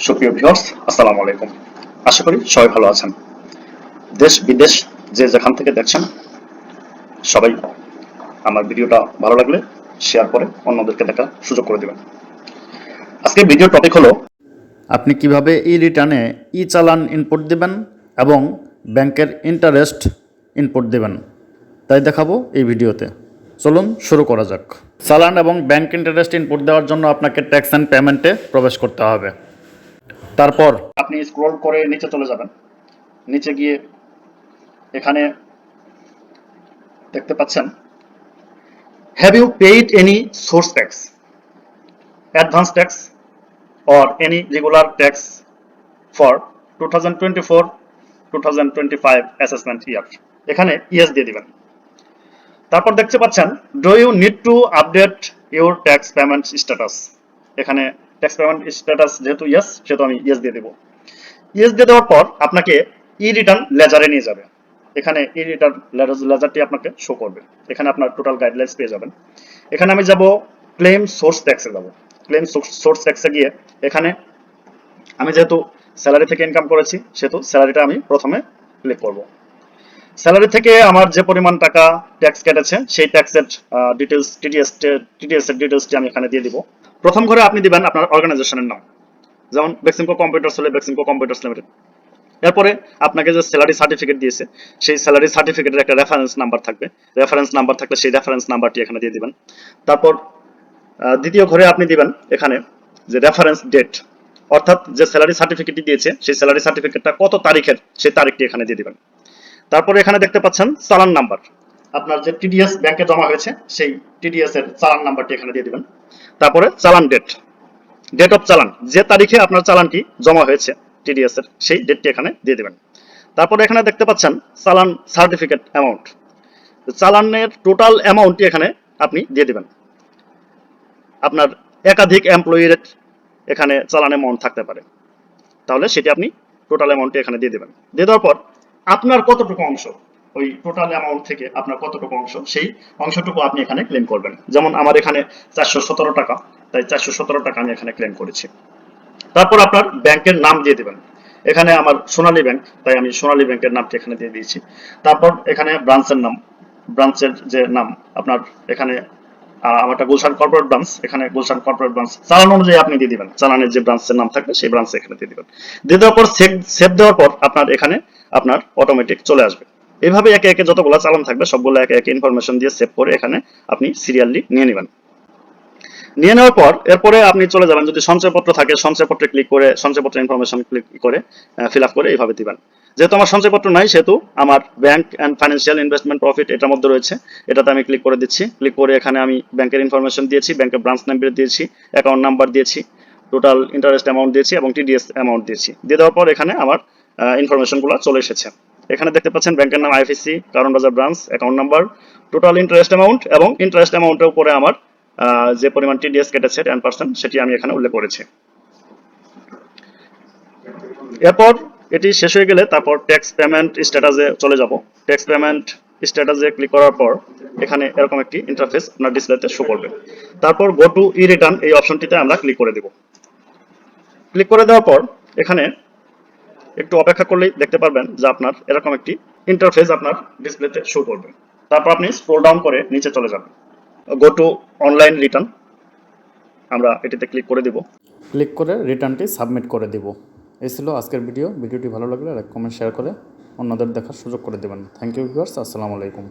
সুপ্রিয় ভিউয়ার্স, আসসালামু আলাইকুম। আশা করি সবাই ভালো আছেন। দেশ বিদেশ যে যেখান থেকে দেখছেন, সবাই আমার ভিডিওটা ভালো লাগলে শেয়ার করে অন্যদেরকে দেখার সুযোগ করে দেবেন। আজকে ভিডিও টপিক হলো আপনি কিভাবে ই রিটার্নে ই চালান ইনপুট দিবেন এবং ব্যাংকের ইন্টারেস্ট ইনপুট দিবেন, তাই দেখাবো এই ভিডিওতে। চলুন শুরু করা যাক। চালান এবং ব্যাংক ইন্টারেস্ট ইনপুট দেওয়ার জন্য আপনাকে ট্যাক্স অ্যান্ড পেমেন্টে প্রবেশ করতে হবে। তারপর আপনি স্ক্রল করে নিচে চলে যাবেন। নিচে গিয়ে এখানে দেখতে পাচ্ছেন, have you paid any source tax, advance tax or any regular tax for 2024-2025 assessment year? এখানে ইয়েস দিয়ে দিবেন। তারপর দেখতে পাচ্ছেন, do you need to update your tax payment status. এখানে ট্যাক্স পেমেন্ট স্ট্যাটাস যেহেতু ইয়েস, সেহেতু আমি ইয়েস দিয়ে দেবো। ইয়েস দিয়ে দেওয়ার পর আপনাকে ই রিটার্ন লেজারে নিয়ে যাবে। এখানে ই রিটার্ন লেজারটি আপনাকে শো করবে। এখানে আপনার টোটাল গাইডলাইন্স পেয়ে যাবেন। এখানে আমি যাব ক্লেম সোর্স ট্যাক্সে যাব। ক্লেম সোর্স ট্যাক্সে গিয়ে এখানে আমি যেহেতু স্যালারি থেকে ইনকাম করেছি, সেহেতু স্যালারিটা আমি প্রথমে ক্লিক করব। স্যালারি থেকে আমার যে পরিমাণ টাকা ট্যাক্স কেটেছে সেই ট্যাক্সের ডিটেলস, টিডিএস এর ডিটেলসটি আমি এখানে দিয়ে দিব। প্রথম ঘরে আপনি দিবেন আপনার অর্গানাইজেশনের নাম, যেমন বেক্সিমকো কম্পিউটার্স হলে বেক্সিমকো কম্পিউটার্স লিমিটেড। এরপরে আপনাকে যে স্যালারি সার্টিফিকেট দিয়েছে, সেই স্যালারি সার্টিফিকেটের একটা রেফারেন্স নাম্বার থাকবে। রেফারেন্স নাম্বার থাকলে সেই রেফারেন্স নাম্বারটি এখানে দিয়ে দিবেন। তারপর দ্বিতীয় ঘরে আপনি দিবেন এখানে যে রেফারেন্স ডেট, অর্থাৎ যে স্যালারি সার্টিফিকেটটি দিয়েছে সেই স্যালারি সার্টিফিকেটটা কত তারিখের, সেই তারিখটি এখানে দিয়ে দিবেন। তারপরে এখানে দেখতে পাচ্ছেন চালান নাম্বার, আপনার যে টিডিএস ব্যাংকে জমা হয়েছে সেই টিডিএস এর চালান নাম্বারটি এখানে দিয়ে দিবেন। তারপরে চালান ডেট, ডেট অফ চালান, যে তারিখে আপনার চালানটি জমা হয়েছে টিডিএস এর, সেই ডেটটি এখানে দিয়ে দিবেন। তারপরে এখানে দেখতে পাচ্ছেন চালান সার্টিফিকেট অ্যামাউন্ট, চালানের টোটাল অ্যামাউন্টটি এখানে আপনি দিয়ে দিবেন। আপনার একাধিক এমপ্লয়ির এখানে চালান অ্যামাউন্ট থাকতে পারে, তাহলে সেটি আপনি টোটাল অ্যামাউন্টটি এখানে দিয়ে দেবেন। দিয়ে দেওয়ার পর আপনার কতটুকু অংশ, ওই টোটাল অ্যামাউন্ট থেকে আপনার কতটুকু অংশ, সেই অংশটুকু আপনি এখানে ক্লেম করবেন। যেমন আমার এখানে 417 টাকা, তাই 417 টাকা আমি এখানে ক্লেম করেছি। তারপর আপনার ব্যাংকের নাম দিয়ে দিবেন। এখানে আমার সোনালী ব্যাংক, তাই আমি সোনালী ব্যাংকের নামটি এখানে দিয়ে দিয়েছি। তারপর এখানে ব্রাঞ্চের নাম, ব্রাঞ্চের যে নাম আপনার এখানে আমারটা গুলশান কর্পোরেট ব্রাঞ্চ, এখানে গুলশান কর্পোরেট ব্রাঞ্চ চালান অনুযায়ী আপনি দিয়ে দিবেন। চালানের যে ব্রাঞ্চের নাম থাকবে সেই ব্রাঞ্চে এখানে দিয়ে দিবেন। দিয়ে দেওয়ার পর সেভ দেওয়ার পর আপনার এখানে আপনার অটোমেটিক চলে আসবে। এইভাবে একে একে যতগুলো চালান থাকবে সবগুলো একে একে ইনফরমেশন দিয়ে সেভ করে এখানে আপনি সিরিয়ালি নিয়ে নেবেন। নিয়ে নেওয়ার পর এরপরে আপনি চলে যাবেন, যদি সঞ্চয়পত্র থাকে সঞ্চয়পত্রে ক্লিক করে সঞ্চয়পত্র ইনফরমেশন ক্লিক করে ফিল আপ করে এইভাবে দিবেন। যেহেতু আমার সঞ্চয়পত্র নাই, সেহেতু আমার bank and financial investment profit এটার মধ্যে রয়েছে, এটাতে আমি ক্লিক করে দিচ্ছি। ক্লিক করে এখানে আমি ব্যাংকের ইনফরমেশন দিয়েছি, ব্যাংকের ব্রাঞ্চ নাম্বার দিয়েছি, অ্যাকাউন্ট নাম্বার দিয়েছি, টোটাল ইন্টারেস্ট অ্যামাউন্ট দিয়েছি এবং টিডিএস অ্যামাউন্ট দিয়েছি। দিয়ে দেওয়ার পর এখানে আমার ইনফরমেশনগুলো চলে এসেছে। এখানে দেখতে পাচ্ছেন ব্যাংকের নাম আইএফএসসি, কারণ বাজার branch, account number, total interest amount এবং ইন্টারেস্ট অ্যামাউন্টের উপরে আমার যে পরিমাণ টিডিএস কেটেছে 10%, সেটি আমি এখানে উল্লেখ করেছি। এরপর এটি শেষ হয়ে গেলে তারপর ট্যাক্স পেমেন্ট স্ট্যাটাসে চলে যাব। ট্যাক্স পেমেন্ট স্ট্যাটাসে ক্লিক করার পর এখানে এরকম একটি ইন্টারফেস আপনার ডিসপ্লেতে শো করবে। তারপর গো টু ই রিটার্ন এই অপশনটিতে আমরা ক্লিক করে দেব। ক্লিক করে দেওয়ার পর এখানে একটু অপেক্ষা করলেই দেখতে পারবেন যে আপনার এরকম একটি ইন্টারফেস আপনার ডিসপ্লেতে শো করবে। তারপর আপনি স্ক্রল ডাউন করে নিচে চলে যাবেন। গো টু অনলাইন রিটার্ন, আমরা এটিতে ক্লিক করে দেব। ক্লিক করে রিটার্নটি সাবমিট করে দেব। এই ছিল আজকের ভিডিও। ভিডিওটি ভালো লাগলে লাইক, কমেন্ট, শেয়ার করে অন্যদের দেখার সুযোগ করে দেবেন। থ্যাংক ইউ ভিউয়ার্স, আসসালামু আলাইকুম।